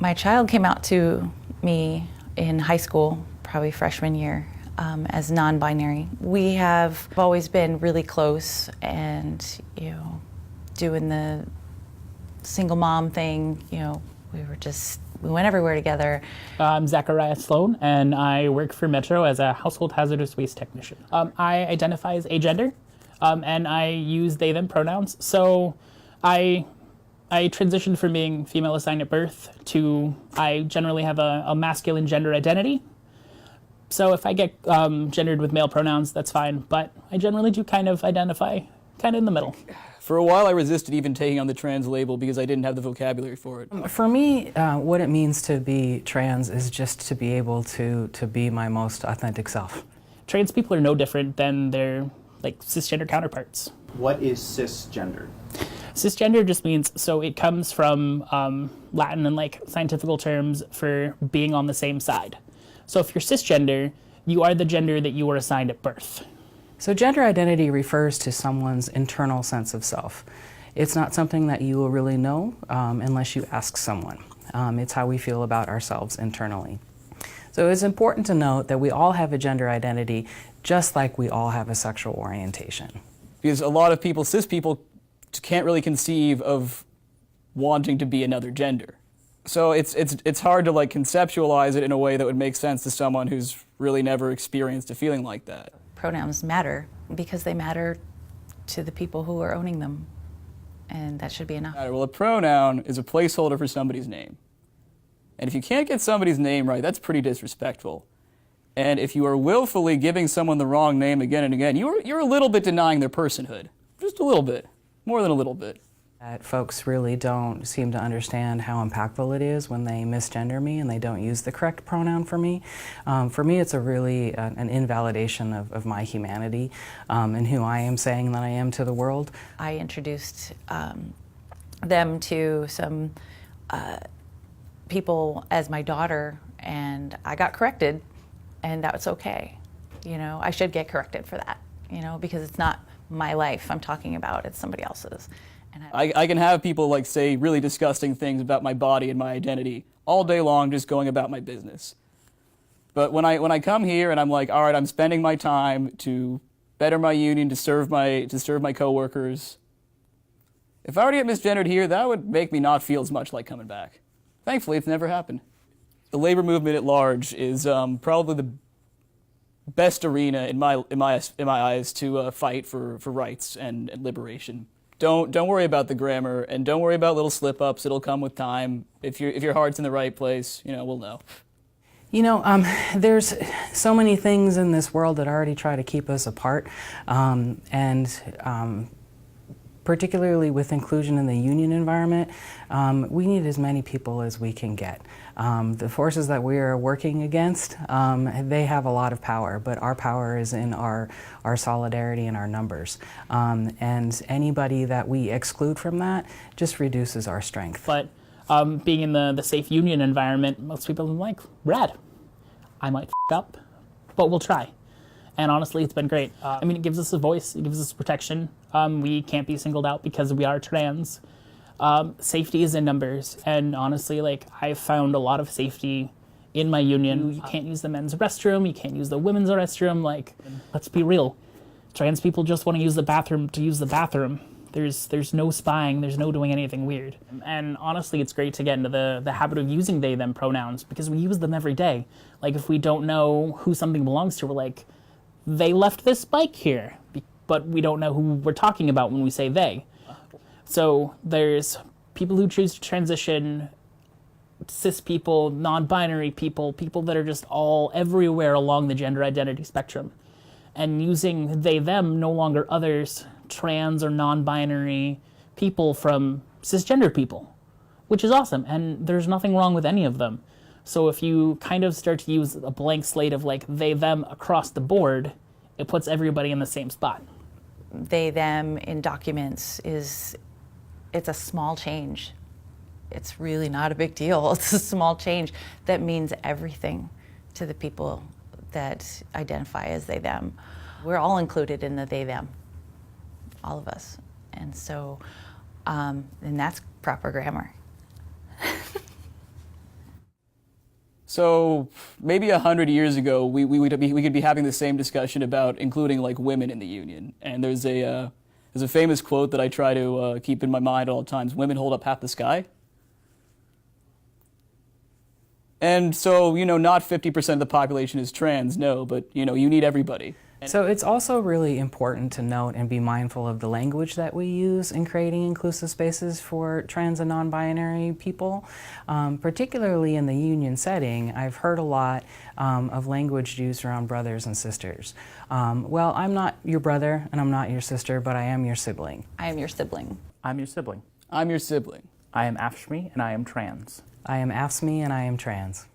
My child came out to me in high school, probably freshman year, as non-binary. We have always been really close and, doing the single mom thing, we went everywhere together. I'm Zachariah Sloan, and I work for Metro as a household hazardous waste technician. I identify as agender, and I use they, them pronouns. So I transitioned from being female assigned at birth to I generally have a masculine gender identity. So if I get gendered with male pronouns, that's fine. But I generally do kind of identify kind of in the middle. For a while, I resisted even taking on the trans label because I didn't have the vocabulary for it. For me, what it means to be trans is just to be able to be my most authentic self. Trans people are no different than their cisgender counterparts. What is cisgender? Cisgender just means, so it comes from Latin and scientific terms for being on the same side. So if you're cisgender, you are the gender that you were assigned at birth. So gender identity refers to someone's internal sense of self. It's not something that you will really know unless you ask someone. It's how we feel about ourselves internally. So it's important to note that we all have a gender identity just like we all have a sexual orientation. Because a lot of people, cis people, can't really conceive of wanting to be another gender. So it's hard to conceptualize it in a way that would make sense to someone who's really never experienced a feeling like that. Pronouns matter because they matter to the people who are owning them, and that should be enough. Well, a pronoun is a placeholder for somebody's name. And if you can't get somebody's name right, that's pretty disrespectful. And if you are willfully giving someone the wrong name again and again, you're a little bit denying their personhood. Just a little bit. More than a little bit. That folks really don't seem to understand how impactful it is when they misgender me and they don't use the correct pronoun for me. For me, it's an invalidation of my humanity and who I am saying that I am to the world. I introduced them to some people as my daughter, and I got corrected, and that's okay. I should get corrected for that, because it's not my life I'm talking about, it's somebody else's. And I can have people say really disgusting things about my body and my identity all day long, just going about my business. But when I come here and I'm all right, I'm spending my time to better my union, to serve my coworkers. If I were to get misgendered here, that would make me not feel as much like coming back. Thankfully, it's never happened. The labor movement at large is probably the best arena in my eyes to fight for rights and liberation. Don't worry about the grammar, and don't worry about little slip-ups. It'll come with time. If your heart's in the right place, we'll know. There's so many things in this world that already try to keep us apart, particularly with inclusion in the union environment, we need as many people as we can get. The forces that we are working against, they have a lot of power, but our power is in our solidarity and our numbers. And anybody that we exclude from that just reduces our strength. But being in the safe union environment, most people are like, rad. I might f*** up, but we'll try. And honestly, it's been great. It gives us a voice, it gives us protection. We can't be singled out because we are trans. Safety is in numbers, and honestly, I've found a lot of safety in my union. You can't use the men's restroom, you can't use the women's restroom. Let's be real. Trans people just want to use the bathroom to use the bathroom. There's no spying, there's no doing anything weird. And honestly, it's great to get into the habit of using they, them pronouns, because we use them every day. If we don't know who something belongs to, we're they left this bike here, but we don't know who we're talking about when we say they. So there's people who choose to transition, cis people, non-binary people that are just all everywhere along the gender identity spectrum. And using they, them, no longer others, trans or non-binary people from cisgender people, which is awesome, and there's nothing wrong with any of them. So if you kind of start to use a blank slate of they, them across the board, it puts everybody in the same spot. They, them in documents it's a small change. It's really not a big deal. It's a small change that means everything to the people that identify as they, them. We're all included in the they, them, all of us. And so, and that's proper grammar. So maybe 100 years ago, we could be having the same discussion about including like women in the union. And there's a famous quote that I try to keep in my mind at all times: "Women hold up half the sky." And so, not 50% of the population is trans, no, but you need everybody. So it's also really important to note and be mindful of the language that we use in creating inclusive spaces for trans and non-binary people. Particularly in the union setting, I've heard a lot of language used around brothers and sisters. Well, I'm not your brother and I'm not your sister, but I am your sibling. I am your sibling. I'm your sibling. I'm your sibling. I am Afshmi and I am trans. I am AFSME and I am trans.